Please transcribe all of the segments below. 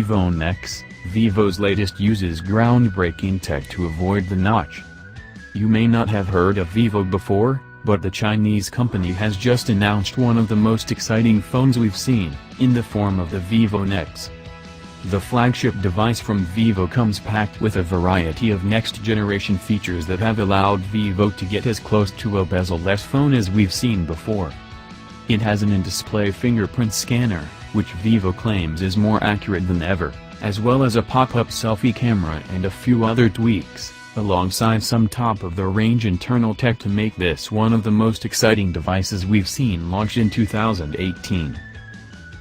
Vivo Nex. Vivo's latest uses groundbreaking tech to avoid the notch. You may not have heard of Vivo before, but the Chinese company has just announced one of the most exciting phones we've seen, in the form of the Vivo Nex. The flagship device from Vivo comes packed with a variety of next-generation features that have allowed Vivo to get as close to a bezel-less phone as we've seen before. It has an in-display fingerprint scanner, which Vivo claims is more accurate than ever, as well as a pop-up selfie camera and a few other tweaks, alongside some top-of-the-range internal tech to make this one of the most exciting devices we've seen launched in 2018.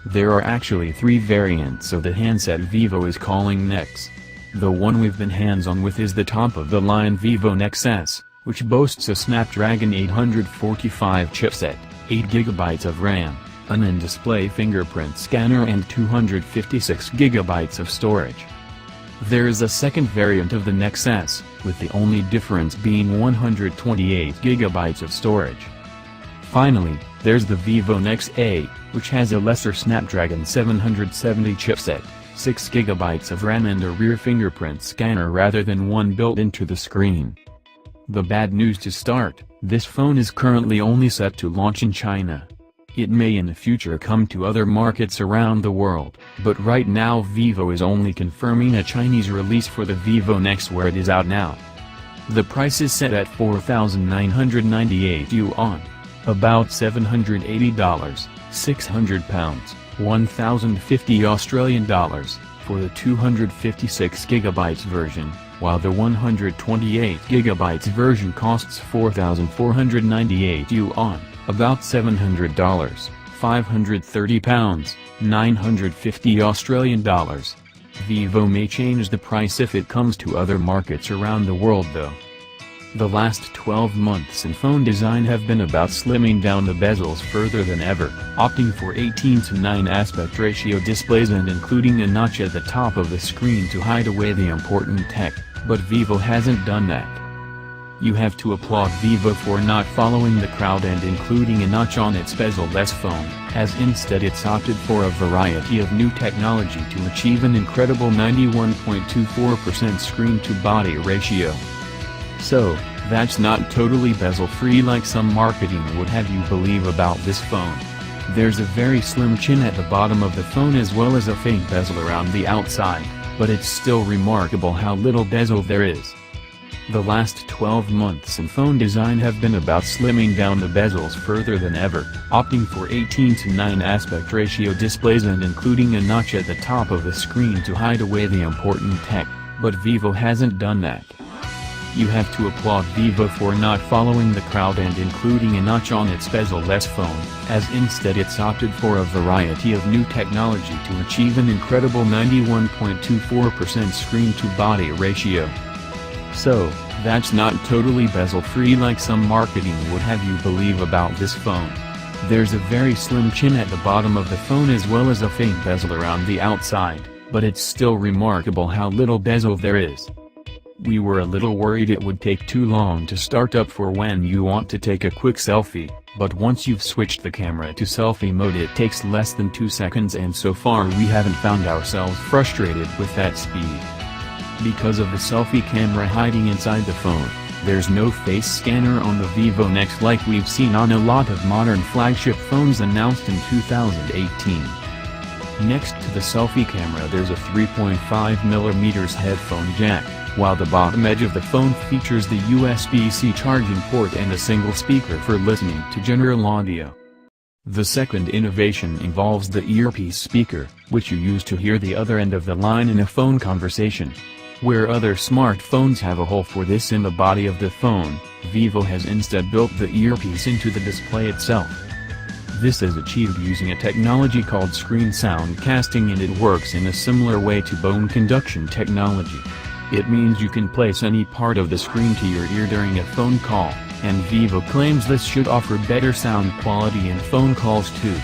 There are actually 3 variants of the handset Vivo is calling Nex. The one we've been hands-on with is the top-of-the-line Vivo Nex S, which boasts a Snapdragon 845 chipset, 8GB of RAM, an in-display fingerprint scanner and 256GB of storage. There is a second variant of the Nex S, with the only difference being 128GB of storage. Finally, there's the Vivo Nex A, which has a lesser Snapdragon 770 chipset, 6GB of RAM and a rear fingerprint scanner rather than one built into the screen. The bad news to start, this phone is currently only set to launch in China. It may in the future come to other markets around the world, but right now Vivo is only confirming a Chinese release for the Vivo Nex where it is out now. The price is set at 4,998 yuan, about $780, 600 pounds, 1,050 Australian dollars, for the 256GB version, while the 128GB version costs 4,498 yuan, about $700, 530 pounds, 950 Australian dollars. Vivo may change the price if it comes to other markets around the world though. The last 12 months in phone design have been about slimming down the bezels further than ever, opting for 18:9 aspect ratio displays and including a notch at the top of the screen to hide away the important tech, but Vivo hasn't done that. You have to applaud Vivo for not following the crowd and including a notch on its bezel-less phone, as instead it's opted for a variety of new technology to achieve an incredible 91.24% screen-to-body ratio. So, that's not totally bezel-free like some marketing would have you believe about this phone. There's a very slim chin at the bottom of the phone as well as a faint bezel around the outside, but it's still remarkable how little bezel there is. The last 12 months in phone design have been about slimming down the bezels further than ever, opting for 18:9 aspect ratio displays and including a notch at the top of the screen to hide away the important tech, but Vivo hasn't done that. You have to applaud Vivo for not following the crowd and including a notch on its bezel-less phone, as instead it's opted for a variety of new technology to achieve an incredible 91.24% screen-to-body ratio. So, that's not totally bezel-free like some marketing would have you believe about this phone. There's a very slim chin at the bottom of the phone as well as a faint bezel around the outside, but it's still remarkable how little bezel there is. We were a little worried it would take too long to start up for when you want to take a quick selfie, but once you've switched the camera to selfie mode it takes less than 2 seconds and so far we haven't found ourselves frustrated with that speed. Because of the selfie camera hiding inside the phone, there's no face scanner on the Vivo Nex like we've seen on a lot of modern flagship phones announced in 2018. Next to the selfie camera there's a 3.5mm headphone jack, while the bottom edge of the phone features the USB-C charging port and a single speaker for listening to general audio. The second innovation involves the earpiece speaker, which you use to hear the other end of the line in a phone conversation. Where other smartphones have a hole for this in the body of the phone, Vivo has instead built the earpiece into the display itself. This is achieved using a technology called screen soundcasting and it works in a similar way to bone conduction technology. It means you can place any part of the screen to your ear during a phone call, and Vivo claims this should offer better sound quality in phone calls too.